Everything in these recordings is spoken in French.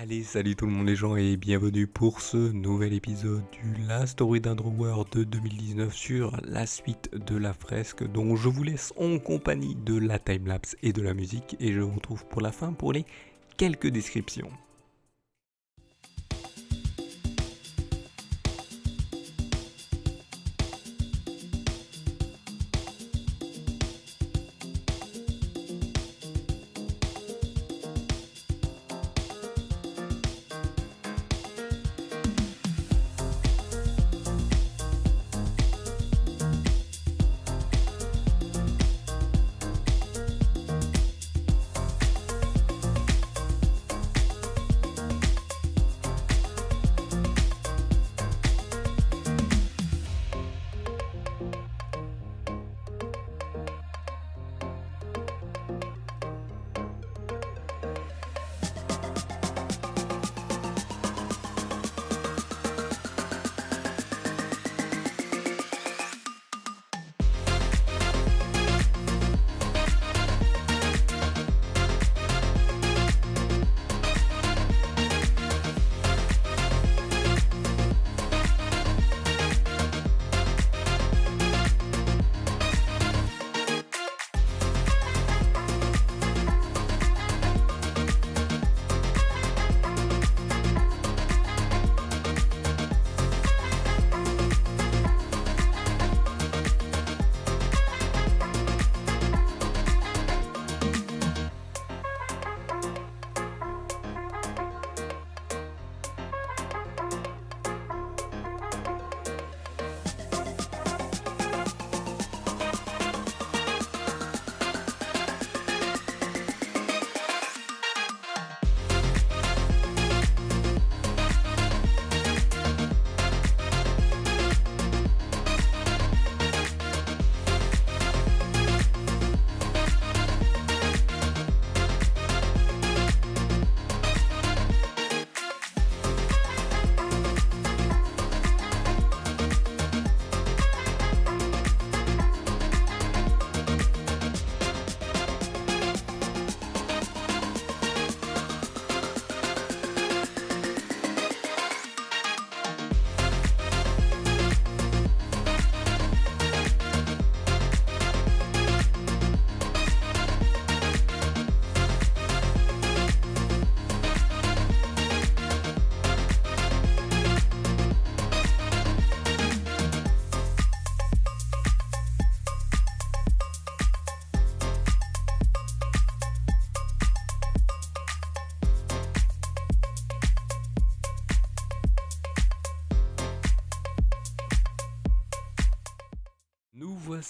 Allez, salut tout le monde les gens et bienvenue pour ce nouvel épisode du La Story d'Underworld de 2019 sur la suite de la fresque dont je vous laisse en compagnie de la timelapse et de la musique et je vous retrouve pour la fin pour les quelques descriptions.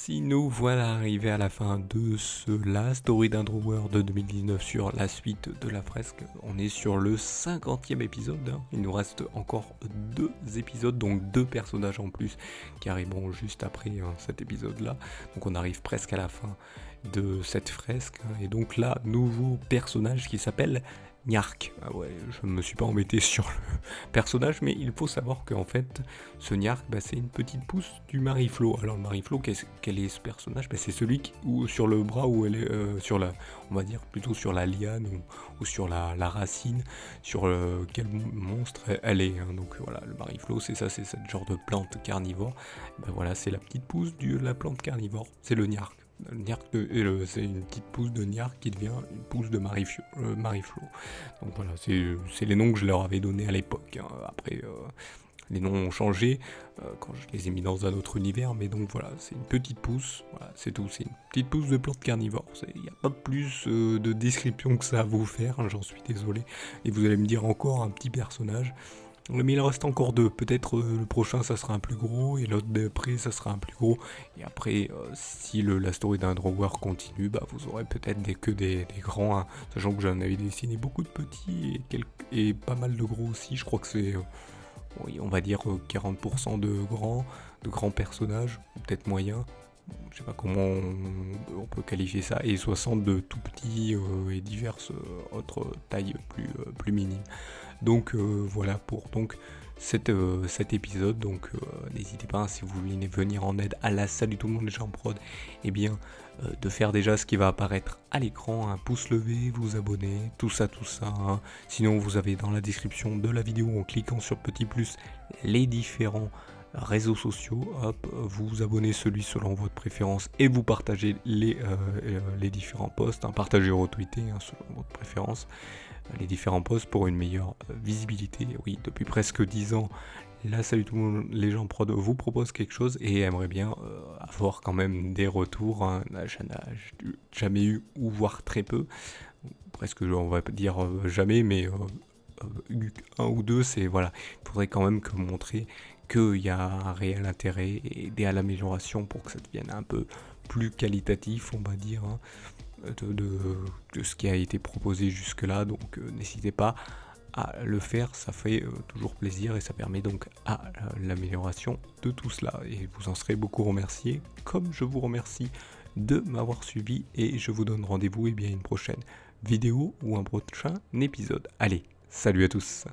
Nous voilà arrivés à la fin de ce La Story d'Underworld de 2019 sur la suite de la fresque. On est sur le 50e épisode, hein. Il nous reste encore 2 épisodes, donc 2 personnages en plus qui arriveront juste après cet épisode-là. Donc on arrive presque à la fin de cette fresque. Et donc là, nouveau personnage qui s'appelle Niark. Ah ouais, je ne me suis pas embêté sur le personnage, mais il faut savoir qu'en fait, ce Niark, c'est une petite pousse du Mariflo. Alors le Mariflo, quel est ce personnage? C'est celui où sur le bras où elle est, sur la, on va dire plutôt sur la liane ou sur la racine, sur quel monstre elle est. Hein. Donc voilà, le Mariflo, c'est ça, c'est ce genre de plante carnivore. Voilà, c'est la petite pousse de la plante carnivore, c'est le Niark. C'est une petite pousse de Niark qui devient une pousse de Mariflo. Donc voilà, c'est les noms que je leur avais donnés à l'époque. Hein. Après, les noms ont changé quand je les ai mis dans un autre univers. Mais donc voilà, c'est une petite pousse. Voilà, c'est tout. C'est une petite pousse de plante carnivore. Il n'y a pas plus de description que ça à vous faire. Hein, j'en suis désolé. Et vous allez me dire encore un petit personnage. Mais il en reste encore 2, peut-être le prochain ça sera un plus gros et l'autre d'après ça sera un plus gros. Et après si la story d'Underworld continue, vous aurez peut-être que des grands, hein, sachant que j'en avais dessiné beaucoup de petits et pas mal de gros aussi. Je crois que c'est, oui, on va dire 40% de grands personnages, peut-être moyens. Je sais pas comment on peut qualifier ça, et 60 de tout petits et diverses autres tailles plus minimes. Donc voilà pour cet épisode. Donc n'hésitez pas, si vous voulez venir en aide à la Salut tout le monde les gens en prod, et bien de faire déjà ce qui va apparaître à l'écran, un pouce levé, vous abonner, tout ça hein. Sinon vous avez dans la description de la vidéo, en cliquant sur petit plus, les différents réseaux sociaux, hop, vous vous abonnez celui selon votre préférence et vous partagez les différents posts, hein, partagez ou retweetez selon votre préférence, les différents posts pour une meilleure visibilité. Oui, depuis presque 10 ans, là Salut tout le monde, les gens prod vous propose quelque chose et aimerait bien avoir quand même des retours, hein. Je n'ai jamais eu, ou voire très peu, presque on va dire jamais, mais un ou deux, c'est voilà, il faudrait quand même que montrer qu'il y a un réel intérêt et aider à l'amélioration pour que ça devienne un peu plus qualitatif, on va dire, hein, de ce qui a été proposé jusque-là. Donc n'hésitez pas à le faire, ça fait toujours plaisir et ça permet donc à l'amélioration de tout cela. Et vous en serez beaucoup remerciés, comme je vous remercie de m'avoir suivi, et je vous donne rendez-vous à une prochaine vidéo ou un prochain épisode. Allez, salut à tous!